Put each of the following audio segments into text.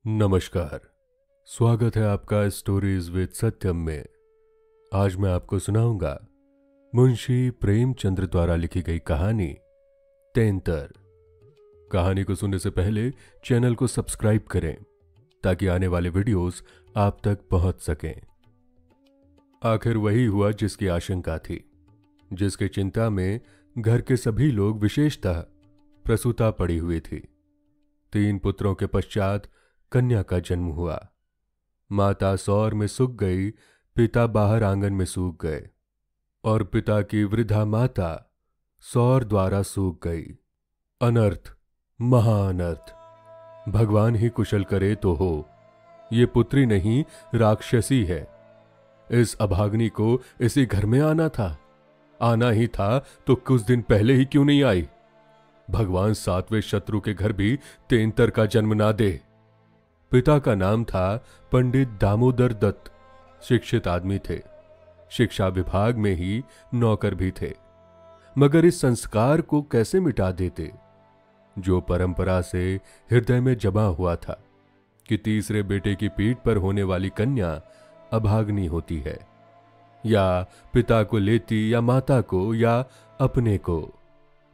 नमस्कार। स्वागत है आपका स्टोरीज विद सत्यम में। आज मैं आपको सुनाऊंगा मुंशी प्रेमचंद्र द्वारा लिखी गई कहानी तेंतर। कहानी को सुनने से पहले चैनल को सब्सक्राइब करें ताकि आने वाले वीडियोस आप तक पहुंच सकें। आखिर वही हुआ जिसकी आशंका थी, जिसकी चिंता में घर के सभी लोग विशेषतः प्रसूता पड़ी हुई थी। 3 पुत्रों के पश्चात कन्या का जन्म हुआ। माता सौर में सूख गई, पिता बाहर आंगन में सूख गए और पिता की वृद्धा माता सौर द्वारा सूख गई। अनर्थ, महाअनर्थ। भगवान ही कुशल करे तो हो। ये पुत्री नहीं, राक्षसी है। इस अभाग्नि को इसी घर में आना था। आना ही था तो कुछ दिन पहले ही क्यों नहीं आई। भगवान 7वें शत्रु के घर भी तेंतर का जन्म ना दे। पिता का नाम था पंडित दामोदर दत्त। शिक्षित आदमी थे, शिक्षा विभाग में ही नौकर भी थे। मगर इस संस्कार को कैसे मिटा देते जो परंपरा से हृदय में जमा हुआ था कि तीसरे बेटे की पीठ पर होने वाली कन्या अभाग्नि होती है। या पिता को लेती, या माता को, या अपने को।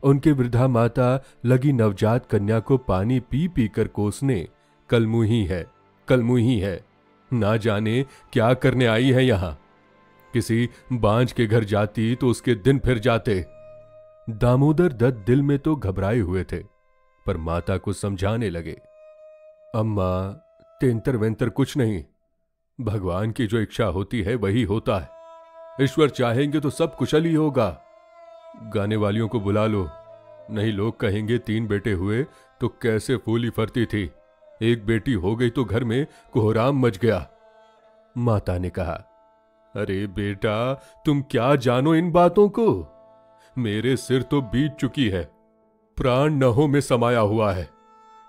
उनकी वृद्धा माता लगी नवजात कन्या को पानी पी पी कर कोसने, कलमुही है, कलमुही है, ना जाने क्या करने आई है यहां। किसी बांझ के घर जाती तो उसके दिन फिर जाते। दामोदर दत्त दिल में तो घबराए हुए थे, पर माता को समझाने लगे, अम्मा, तेंतर वेंतर कुछ नहीं। भगवान की जो इच्छा होती है वही होता है। ईश्वर चाहेंगे तो सब कुशल ही होगा। गाने वालियों को बुला लो, नहीं लोग कहेंगे 3 बेटे हुए तो कैसे फूली फरती थी, एक बेटी हो गई तो घर में कोहराम मच गया। माता ने कहा, अरे बेटा, तुम क्या जानो इन बातों को। मेरे सिर तो बीत चुकी है, प्राण नहों में समाया हुआ है।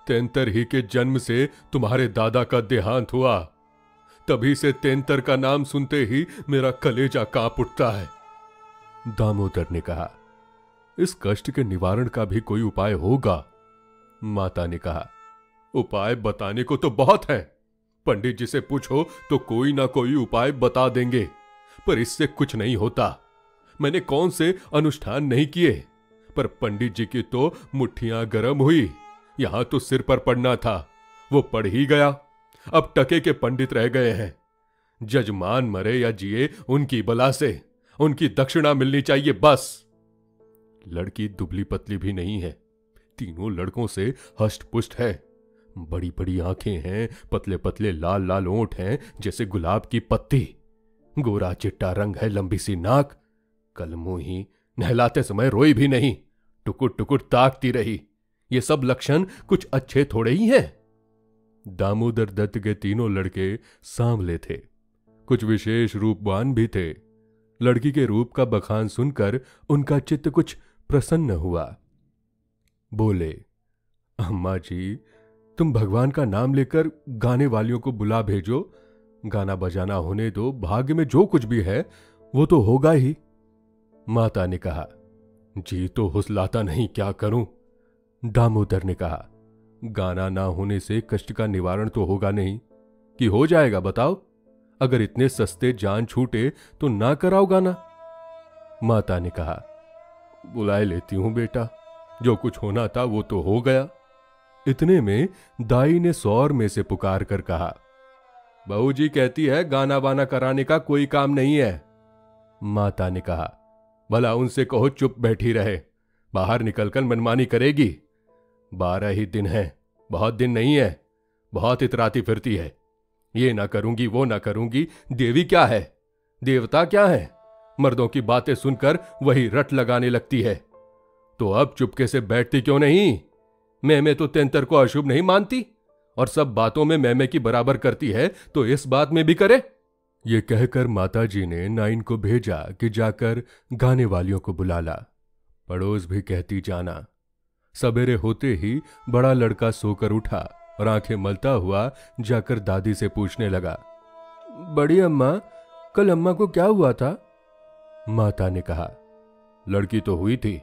तेंतर ही के जन्म से तुम्हारे दादा का देहांत हुआ। तभी से तेंतर का नाम सुनते ही मेरा कलेजा कांप उठता है। दामोदर ने कहा, इस कष्ट के निवारण का भी कोई उपाय होगा। माता ने कहा, उपाय बताने को तो बहुत है। पंडित जी से पूछो तो कोई ना कोई उपाय बता देंगे, पर इससे कुछ नहीं होता। मैंने कौन से अनुष्ठान नहीं किए, पर पंडित जी की तो मुट्ठियां गर्म हुई। यहां तो सिर पर पड़ना था, वो पड़ ही गया। अब टके के पंडित रह गए हैं। जजमान मरे या जिए, उनकी बला से उनकी दक्षिणा मिलनी चाहिए बस। लड़की दुबली पतली भी नहीं है, तीनों लड़कों से हष्ट पुष्ट है। बड़ी बड़ी आंखें हैं, पतले पतले लाल लाल ओंठ हैं जैसे गुलाब की पत्ती। गोरा चिट्टा रंग है, लंबी सी नाक। कलमुही, नहलाते समय रोई भी नहीं, टुकुर टुकुर ताकती रही। ये सब लक्षण कुछ अच्छे थोड़े ही हैं। दामोदर दत्त के तीनों लड़के सांवले थे, कुछ विशेष रूपवान भी थे। लड़की के रूप का बखान सुनकर उनका चित्त कुछ प्रसन्न हुआ। बोले, अम्मा जी, तुम भगवान का नाम लेकर गाने वालियों को बुला भेजो। गाना बजाना होने दो, भाग्य में जो कुछ भी है वो तो होगा ही। माता ने कहा, जी तो हुसलाता नहीं, क्या करूं। दामोदर ने कहा, गाना ना होने से कष्ट का निवारण तो होगा नहीं। कि हो जाएगा बताओ। अगर इतने सस्ते जान छूटे तो ना कराओ गाना। माता ने कहा, बुलाए लेती हूं बेटा, जो कुछ होना था वो तो हो गया। इतने में दाई ने सौर में से पुकार कर कहा, बहू जी कहती है गाना बाना कराने का कोई काम नहीं है। माता ने कहा, भला उनसे कहो चुप बैठी रहे, बाहर निकलकर मनमानी करेगी। 12 ही दिन है, बहुत दिन नहीं है। बहुत इतराती फिरती है, ये ना करूंगी वो ना करूंगी। देवी क्या है, देवता क्या है, मर्दों की बातें सुनकर वही रट लगाने लगती है। तो अब चुपके से बैठती क्यों नहीं। मैं तो तेंतर को अशुभ नहीं मानती, और सब बातों में मैं की बराबर करती है, तो इस बात में भी करे। ये कहकर माताजी ने नाइन को भेजा कि जाकर गाने वालियों को बुला ला। पड़ोस भी कहती जाना। सवेरे होते ही बड़ा लड़का सोकर उठा और आंखें मलता हुआ जाकर दादी से पूछने लगा, बड़ी अम्मा, कल अम्मा को क्या हुआ था। माता ने कहा, लड़की तो हुई थी।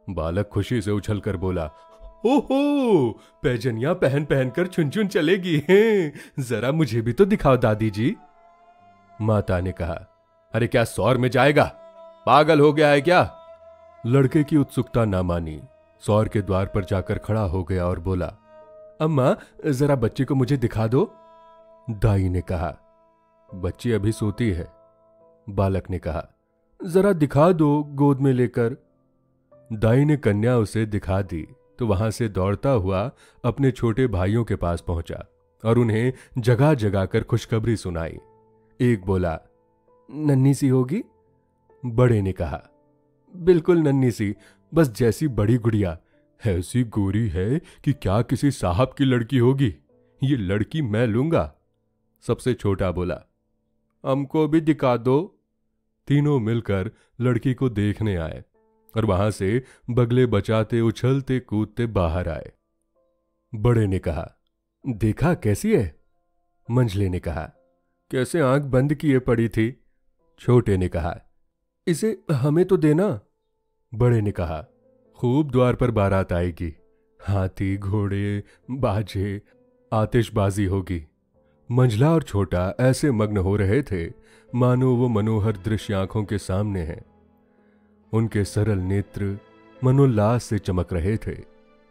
बालक खुशी से उछलकर बोला, ओहो, पैजनियां पहन पहन कर चुन चुन चलेगी हैं। जरा मुझे भी तो दिखाओ दादी जी। माता ने कहा, अरे क्या सौर में जाएगा, पागल हो गया है क्या? लड़के की उत्सुकता ना मानी, सौर के द्वार पर जाकर खड़ा हो गया और बोला, अम्मा जरा बच्ची को मुझे दिखा दो। दाई ने कहा, बच्ची अभी सोती है। बालक ने कहा, जरा दिखा दो गोद में लेकर। दाई ने कन्या उसे दिखा दी तो वहां से दौड़ता हुआ अपने छोटे भाइयों के पास पहुंचा और उन्हें जगा जगा कर खुशखबरी सुनाई। एक बोला, नन्ही सी होगी। बड़े ने कहा, बिल्कुल नन्ही सी, बस जैसी बड़ी गुड़िया, ऐसी गोरी है कि क्या किसी साहब की लड़की होगी। ये लड़की मैं लूंगा। सबसे छोटा बोला, हमको भी दिखा दो। तीनों मिलकर लड़की को देखने आए और वहां से बगले बचाते उछलते कूदते बाहर आए। बड़े ने कहा, देखा कैसी है? मंझले ने कहा, कैसे आंख बंद किए पड़ी थी। छोटे ने कहा, इसे हमें तो देना। बड़े ने कहा, खूब द्वार पर बारात आएगी, हाथी घोड़े बाजे आतिशबाजी होगी। मंझला और छोटा ऐसे मग्न हो रहे थे मानो वो मनोहर दृश्य आंखों के सामने है। उनके सरल नेत्र मनोल्लास से चमक रहे थे।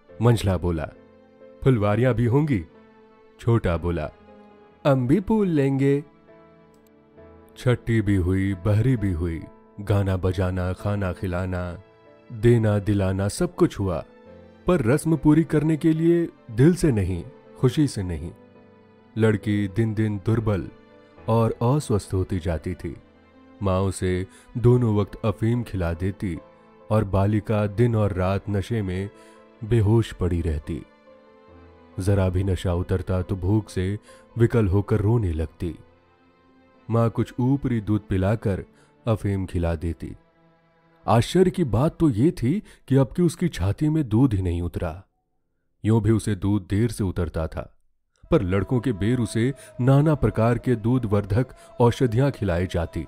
मंझला बोला, फुलवारियां भी होंगी। छोटा बोला, हम भी फूल लेंगे। छठी भी हुई, बहरी भी हुई, गाना बजाना, खाना खिलाना, देना दिलाना सब कुछ हुआ, पर रस्म पूरी करने के लिए दिल से नहीं, खुशी से नहीं। लड़की दिन दिन दुर्बल और अस्वस्थ होती जाती थी। माँ उसे दोनों वक्त अफीम खिला देती और बालिका दिन और रात नशे में बेहोश पड़ी रहती। जरा भी नशा उतरता तो भूख से विकल होकर रोने लगती। माँ कुछ ऊपरी दूध पिलाकर अफीम खिला देती। आश्चर्य की बात तो ये थी कि अब की उसकी छाती में दूध ही नहीं उतरा। यूं भी उसे दूध देर से उतरता था, पर लड़कों के बेर उसे नाना प्रकार के दूध वर्धक औषधियां खिलाई जाती।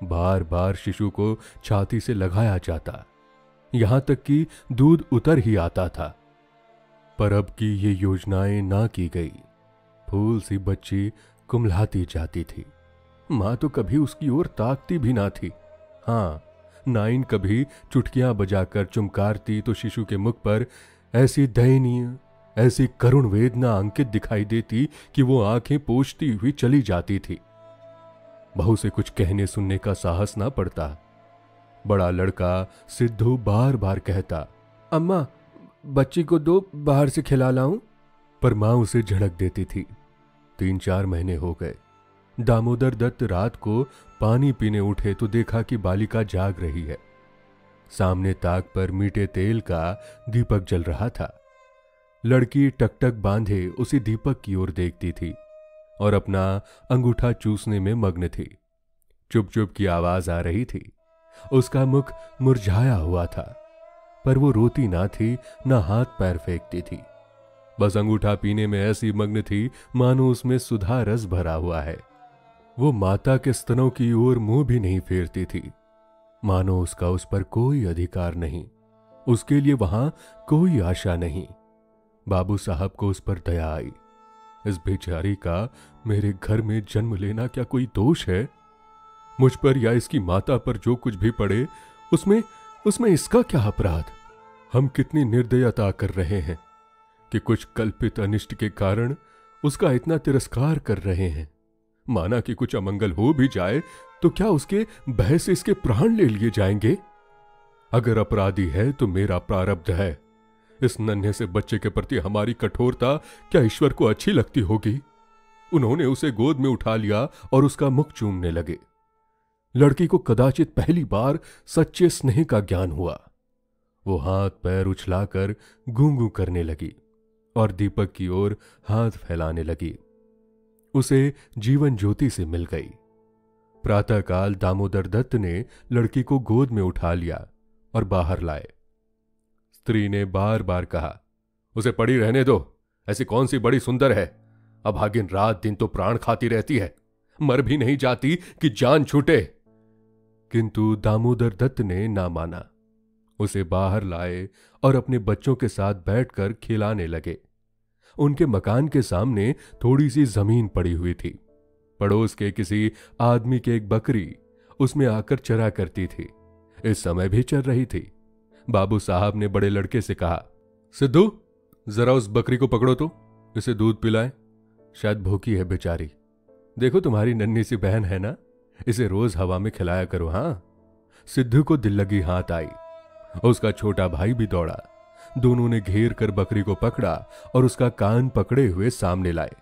बार बार शिशु को छाती से लगाया जाता, यहां तक कि दूध उतर ही आता था। पर अब की ये योजनाएं ना की गई। फूल सी बच्ची कुम्हलाती जाती थी। मां तो कभी उसकी ओर ताकती भी ना थी। हाँ, नाइन कभी चुटकियां बजाकर चुमकारती तो शिशु के मुख पर ऐसी दयनीय, ऐसी करुण वेदना अंकित दिखाई देती कि वो आंखें पोंछती हुई चली जाती थी। बहू से कुछ कहने सुनने का साहस ना पड़ता। बड़ा लड़का सिद्धू बार बार कहता, अम्मा बच्ची को दो, बाहर से खिला लाऊं। पर मां उसे झड़क देती थी। 3-4 महीने हो गए। दामोदर दत्त रात को पानी पीने उठे तो देखा कि बालिका जाग रही है। सामने ताक पर मीठे तेल का दीपक जल रहा था। लड़की टकटक बांधे उसी दीपक की ओर देखती थी और अपना अंगूठा चूसने में मग्न थी। चुप चुप की आवाज आ रही थी। उसका मुख मुरझाया हुआ था, पर वो रोती ना थी, ना हाथ पैर फेंकती थी। बस अंगूठा पीने में ऐसी मग्न थी मानो उसमें सुधा रस भरा हुआ है। वो माता के स्तनों की ओर मुंह भी नहीं फेरती थी, मानो उसका उस पर कोई अधिकार नहीं, उसके लिए वहां कोई आशा नहीं। बाबू साहब को उस पर दया आई। इस बेचारी का मेरे घर में जन्म लेना क्या कोई दोष है? मुझ पर या इसकी माता पर जो कुछ भी पड़े उसमें इसका क्या अपराध? हम कितनी निर्दयता कर रहे हैं कि कुछ कल्पित अनिष्ट के कारण उसका इतना तिरस्कार कर रहे हैं। माना कि कुछ अमंगल हो भी जाए तो क्या उसके भय से इसके प्राण ले लिए जाएंगे? अगर अपराधी है तो मेरा प्रारब्ध है। इस नन्हे से बच्चे के प्रति हमारी कठोरता क्या ईश्वर को अच्छी लगती होगी? उन्होंने उसे गोद में उठा लिया और उसका मुख चूमने लगे। लड़की को कदाचित पहली बार सच्चे स्नेह का ज्ञान हुआ। वो हाथ पैर उछलाकर गूंगू करने लगी और दीपक की ओर हाथ फैलाने लगी। उसे जीवन ज्योति से मिल गई। प्रातःकाल दामोदर दत्त ने लड़की को गोद में उठा लिया और बाहर लाए। स्त्री ने बार बार कहा, उसे पड़ी रहने दो, ऐसी कौन सी बड़ी सुंदर है, अभागिन रात दिन तो प्राण खाती रहती है, मर भी नहीं जाती कि जान छूटे। किंतु दामोदर दत्त ने ना माना। उसे बाहर लाए और अपने बच्चों के साथ बैठकर खिलाने लगे। उनके मकान के सामने थोड़ी सी जमीन पड़ी हुई थी। पड़ोस के किसी आदमी की एक बकरी उसमें आकर चरा करती थी। इस समय भी चल रही थी। बाबू साहब ने बड़े लड़के से कहा, सिद्धू, जरा उस बकरी को पकड़ो तो इसे दूध पिलाएं। शायद भूखी है बेचारी। देखो तुम्हारी नन्ही सी बहन है ना, इसे रोज हवा में खिलाया करो। हाँ। सिद्धू को दिल लगी हाथ आई। उसका छोटा भाई भी दौड़ा। दोनों ने घेर कर बकरी को पकड़ा और उसका कान पकड़े हुए सामने लाए।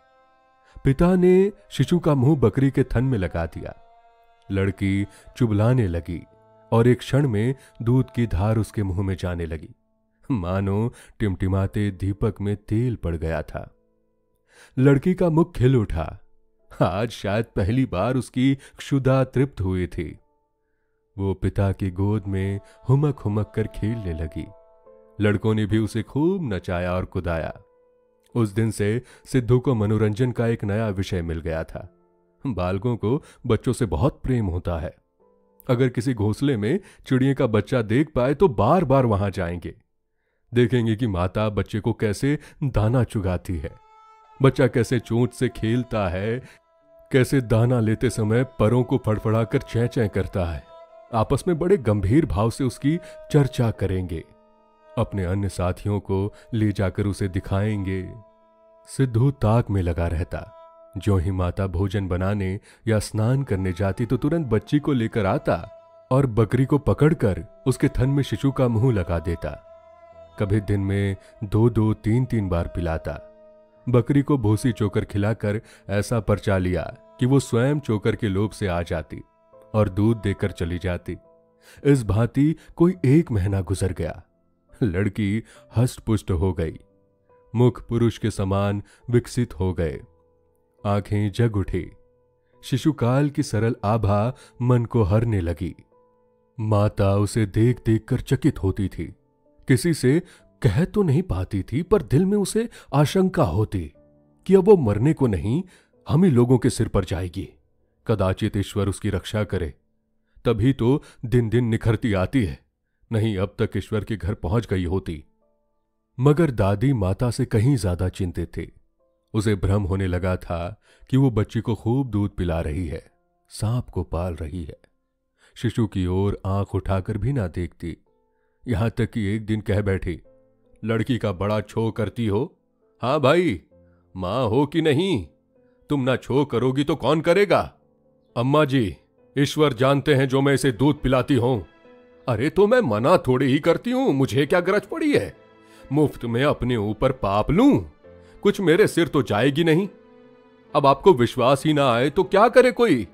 पिता ने शिशु का मुंह बकरी के थन में लगा दिया। लड़की चुबलाने लगी और एक क्षण में दूध की धार उसके मुंह में जाने लगी, मानो टिमटिमाते दीपक में तेल पड़ गया था। लड़की का मुख खिल उठा। आज शायद पहली बार उसकी क्षुधा तृप्त हुई थी। वो पिता की गोद में हुमक हुमक कर खेलने लगी। लड़कों ने भी उसे खूब नचाया और कुदाया। उस दिन से सिद्धू को मनोरंजन का एक नया विषय मिल गया था। बालकों को बच्चों से बहुत प्रेम होता है। अगर किसी घोंसले में चिड़िया का बच्चा देख पाए तो बार बार वहां जाएंगे। देखेंगे कि माता बच्चे को कैसे दाना चुगाती है, बच्चा कैसे चोंच से खेलता है, कैसे दाना लेते समय परों को फड़फड़ाकर चैं चैं करता है। आपस में बड़े गंभीर भाव से उसकी चर्चा करेंगे। अपने अन्य साथियों को ले जाकर उसे दिखाएंगे। सिद्धू ताक में लगा रहता। जो ही माता भोजन बनाने या स्नान करने जाती तो तुरंत बच्ची को लेकर आता और बकरी को पकड़कर उसके थन में शिशु का मुंह लगा देता। कभी दिन में 2-2, 3-3 बार पिलाता। बकरी को भूसी चोकर खिलाकर ऐसा परचा लिया कि वो स्वयं चोकर के लोभ से आ जाती और दूध देकर चली जाती। इस भांति कोई 1 महीना गुजर गया। लड़की हष्ट पुष्ट हो गई। मुख पुरुष के समान विकसित हो गए। आंखें जग उठी। शिशुकाल की सरल आभा मन को हरने लगी। माता उसे देख देख कर चकित होती थी। किसी से कह तो नहीं पाती थी, पर दिल में उसे आशंका होती कि अब वो मरने को नहीं, हम ही लोगों के सिर पर जाएगी। कदाचित ईश्वर उसकी रक्षा करे। तभी तो दिन दिन निखरती आती है, नहीं अब तक ईश्वर के घर पहुंच गई होती। मगर दादी माता से कहीं ज्यादा चिंतित थी। उसे भ्रम होने लगा था कि वो बच्ची को खूब दूध पिला रही है, सांप को पाल रही है। शिशु की ओर आंख उठाकर भी ना देखती। यहां तक कि एक दिन कह बैठी, लड़की का बड़ा छो करती हो। हाँ भाई, मां हो कि नहीं, तुम ना छो करोगी तो कौन करेगा। अम्मा जी, ईश्वर जानते हैं जो मैं इसे दूध पिलाती हूं। अरे तो मैं मना थोड़ी ही करती हूं, मुझे क्या गरज पड़ी है। मुफ्त में अपने ऊपर पाप लूं, कुछ मेरे सिर तो जाएगी नहीं। अब आपको विश्वास ही ना आए तो क्या करे कोई।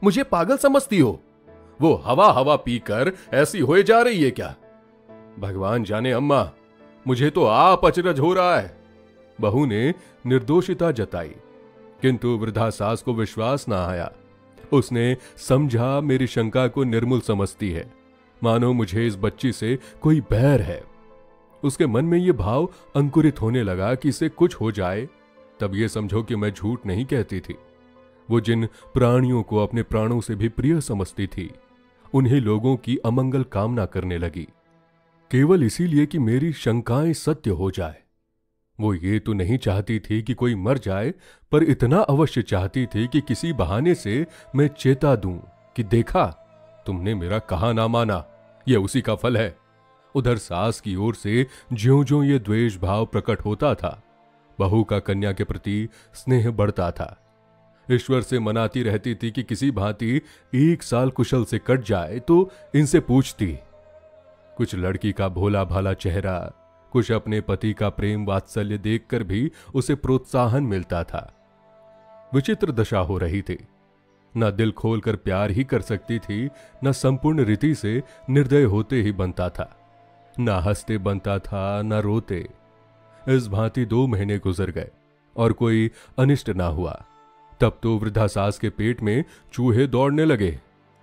मुझे पागल समझती हो। वो हवा हवा पीकर ऐसी होए जा रही है क्या। भगवान जाने अम्मा, मुझे तो आप अचरज हो रहा है। बहू ने निर्दोषिता जताई, किंतु वृद्धा सास को विश्वास ना आया। उसने समझा मेरी शंका को निर्मूल समझती है, मानो मुझे इस बच्ची से कोई बैर है। उसके मन में यह भाव अंकुरित होने लगा कि इसे कुछ हो जाए तब यह समझो कि मैं झूठ नहीं कहती थी। वो जिन प्राणियों को अपने प्राणों से भी प्रिय समझती थी, उन्हीं लोगों की अमंगल कामना करने लगी, केवल इसीलिए कि मेरी शंकाएं सत्य हो जाए। वो ये तो नहीं चाहती थी कि कोई मर जाए, पर इतना अवश्य चाहती थी कि किसी बहाने से मैं चेता दूं कि देखा, तुमने मेरा कहा ना माना, यह उसी का फल है। उधर सास की ओर से ज्यों ज्यों ये द्वेष भाव प्रकट होता था, बहू का कन्या के प्रति स्नेह बढ़ता था। ईश्वर से मनाती रहती थी कि किसी भांति 1 साल कुशल से कट जाए तो इनसे पूछती। कुछ लड़की का भोला भाला चेहरा, कुछ अपने पति का प्रेम वात्सल्य देखकर भी उसे प्रोत्साहन मिलता था। विचित्र दशा हो रही थी। न दिल खोलकर प्यार ही कर सकती थी, न संपूर्ण रीति से निर्दय होते ही बनता था, न हंसते बनता था, न रोते। इस भांति 2 महीने गुजर गए और कोई अनिष्ट ना हुआ। तब तो वृद्धा सास के पेट में चूहे दौड़ने लगे।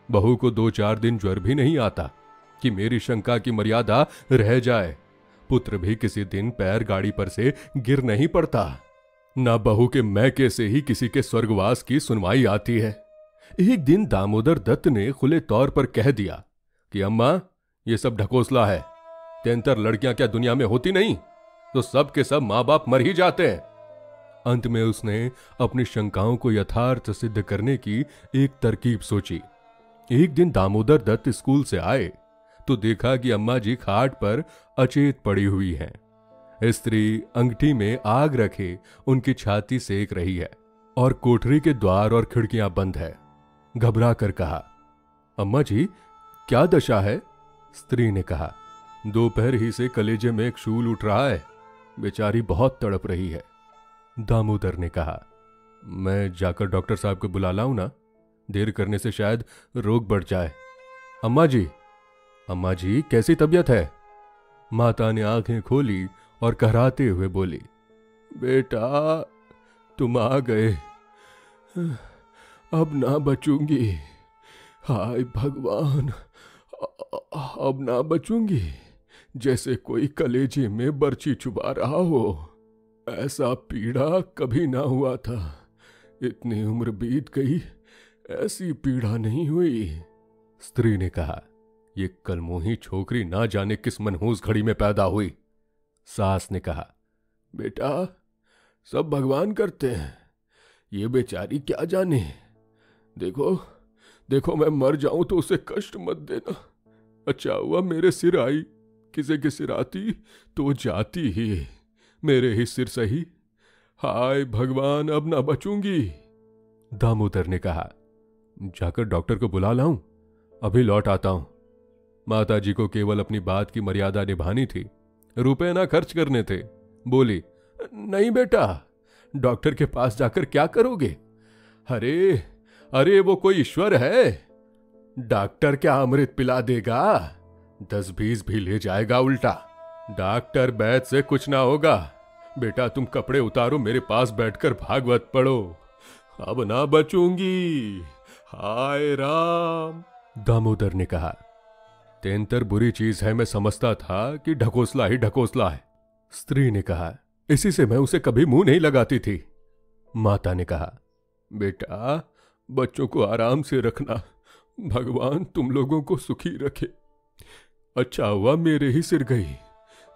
बहू को 2-4 दिन ज्वर भी नहीं आता कि मेरी शंका की मर्यादा रह जाए। पुत्र भी किसी दिन पैर गाड़ी पर से गिर नहीं पड़ता। ना बहू के मैके से ही किसी के स्वर्गवास की सुनवाई आती है। एक दिन दामोदर दत्त ने खुले तौर पर कह दिया कि अम्मा, ये सब ढकोसला है, तेंतर लड़कियां क्या दुनिया में होती नहीं? तो सब के सब माँ बाप मर ही जाते हैं। अंत में उसने अपनी शंकाओं को यथार्थ सिद्ध करने की एक तरकीब सोची। एक दिन दामोदर दत्त स्कूल से आए तो देखा कि अम्मा जी खाट पर अचेत पड़ी हुई हैं। स्त्री अंगठी में आग रखे उनकी छाती सेक रही है और कोठरी के द्वार और खिड़कियां बंद है। घबरा कर कहा, अम्मा जी क्या दशा है? स्त्री ने कहा, दोपहर ही से कलेजे में एक शूल उठ रहा है, बेचारी बहुत तड़प रही है। दामोदर ने कहा, मैं जाकर डॉक्टर साहब को बुला लाऊं ना? देर करने से शायद रोग बढ़ जाए। अम्मा जी कैसी तबीयत है? माता ने आंखें खोली और कहराते हुए बोली, बेटा तुम आ गए, अब ना बचूंगी। हाय भगवान, अब ना बचूंगी। जैसे कोई कलेजे में बर्छी चुभा रहा हो, ऐसा पीड़ा कभी ना हुआ था। इतनी उम्र बीत गई, ऐसी पीड़ा नहीं हुई। स्त्री ने कहा, ये कलमोही छोकरी ना जाने किस मनहूस घड़ी में पैदा हुई। सास ने कहा, बेटा सब भगवान करते हैं, ये बेचारी क्या जाने। देखो देखो मैं मर जाऊं तो उसे कष्ट मत देना। अच्छा हुआ मेरे सिर आई, किसी के सिर आती तो जाती ही, मेरे ही सिर सही। हाय भगवान, अब ना बचूंगी। दामोदर ने कहा, जाकर डॉक्टर को बुला लाऊं? अभी लौट आता हूं। माताजी को केवल अपनी बात की मर्यादा निभानी थी, रुपए ना खर्च करने थे। बोली, नहीं बेटा, डॉक्टर के पास जाकर क्या करोगे? अरे अरे वो कोई ईश्वर है, डॉक्टर क्या अमृत पिला देगा? 10-20 भी ले जाएगा उल्टा। डॉक्टर वैद्य से कुछ ना होगा। बेटा तुम कपड़े उतारो, मेरे पास बैठकर भागवत पढ़ो। अब ना बचूंगी। हाय राम। दामोदर ने कहा, तेंतर बुरी चीज है, मैं समझता था कि ढकोसला ही ढकोसला है। स्त्री ने कहा, इसी से मैं उसे कभी मुंह नहीं लगाती थी। माता ने कहा, बेटा बच्चों को आराम से रखना, भगवान तुम लोगों को सुखी रखे। अच्छा हुआ मेरे ही सिर गई,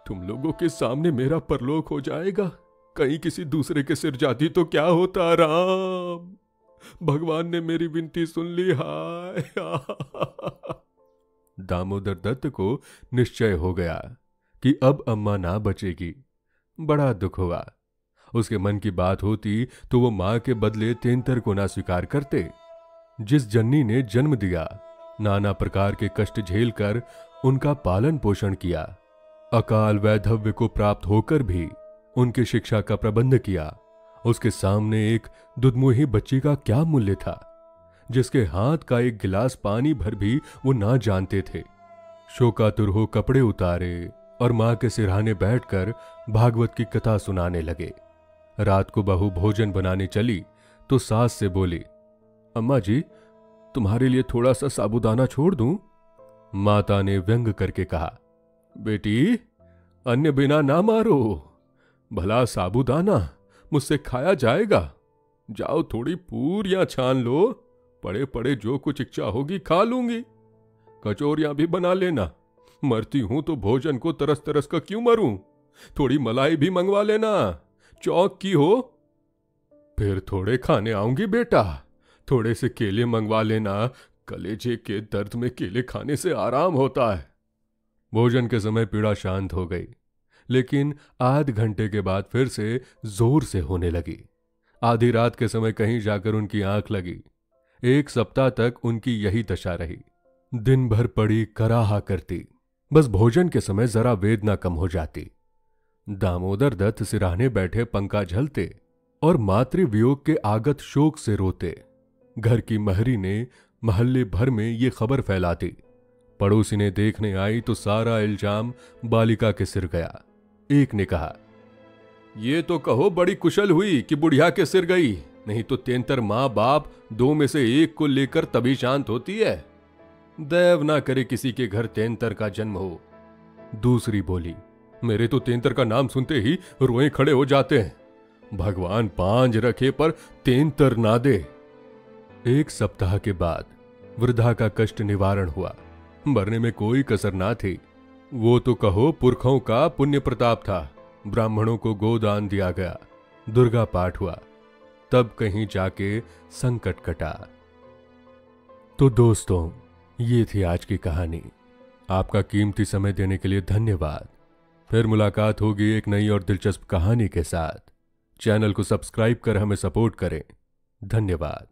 तुम लोगों के सामने मेरा परलोक हो जाएगा। कहीं किसी दूसरे के सिर जाती तो क्या होता? राम, भगवान ने मेरी विनती सुन ली। हाय। दामोदर दत्त को निश्चय हो गया कि अब अम्मा ना बचेगी। बड़ा दुख हुआ। उसके मन की बात होती तो वो मां के बदले तेंतर को ना स्वीकार करते। जिस जननी ने जन्म दिया, नाना प्रकार के कष्ट झेलकर उनका पालन पोषण किया, अकाल वैधव्य को प्राप्त होकर भी उनकी शिक्षा का प्रबंध किया, उसके सामने एक दुधमुही बच्ची का क्या मूल्य था, जिसके हाथ का एक गिलास पानी भर भी वो ना जानते थे। शोकातुर हो कपड़े उतारे और मां के सिरहाने बैठकर भागवत की कथा सुनाने लगे। रात को बहू भोजन बनाने चली तो सास से बोली, अम्मा जी तुम्हारे लिए थोड़ा सा साबूदाना छोड़ दूं? माता ने व्यंग करके कहा, बेटी अन्य बिना ना मारो, भला साबूदाना मुझसे खाया जाएगा? जाओ थोड़ी पूरियां छान लो, पड़े पड़े जो कुछ इच्छा होगी खा लूंगी। कचौरियां भी बना लेना, मरती हूं तो भोजन को तरस तरस का क्यों मरूं? थोड़ी मलाई भी मंगवा लेना, चौक की हो। फिर थोड़े खाने आऊंगी बेटा, थोड़े से केले मंगवा लेना, कलेजे के दर्द में केले खाने से आराम होता है। भोजन के समय पीड़ा शांत हो गई, लेकिन आध घंटे के बाद फिर से जोर से होने लगी। आधी रात के समय कहीं जाकर उनकी आंख लगी। 1 सप्ताह तक उनकी यही दशा रही। दिन भर पड़ी कराहा करती, बस भोजन के समय जरा वेदना कम हो जाती। दामोदर दत्त सिराहने बैठे पंखा झलते और मातृवियोग के आगत शोक से रोते। घर की महरी ने महल्ले भर में ये खबर फैलाती। पड़ोसी ने देखने आई तो सारा इल्जाम बालिका के सिर गया। एक ने कहा, ये तो कहो बड़ी कुशल हुई कि बुढ़िया के सिर गई, नहीं तो तेंतर माँ बाप 2 में से एक को लेकर तभी शांत होती है। दैव ना करे किसी के घर तेंतर का जन्म हो। दूसरी बोली, मेरे तो तेंतर का नाम सुनते ही रोए खड़े हो जाते हैं। भगवान पांज रखे पर तेंतर ना दे। 1 सप्ताह के बाद वृद्धा का कष्ट निवारण हुआ। मरने में कोई कसर ना थी। वो तो कहो पुरखों का पुण्य प्रताप था, ब्राह्मणों को गोदान दिया गया, दुर्गा पाठ हुआ, तब कहीं जाके संकट कटा। तो दोस्तों, ये थी आज की कहानी। आपका कीमती समय देने के लिए धन्यवाद। फिर मुलाकात होगी एक नई और दिलचस्प कहानी के साथ। चैनल को सब्सक्राइब कर हमें सपोर्ट करें। धन्यवाद।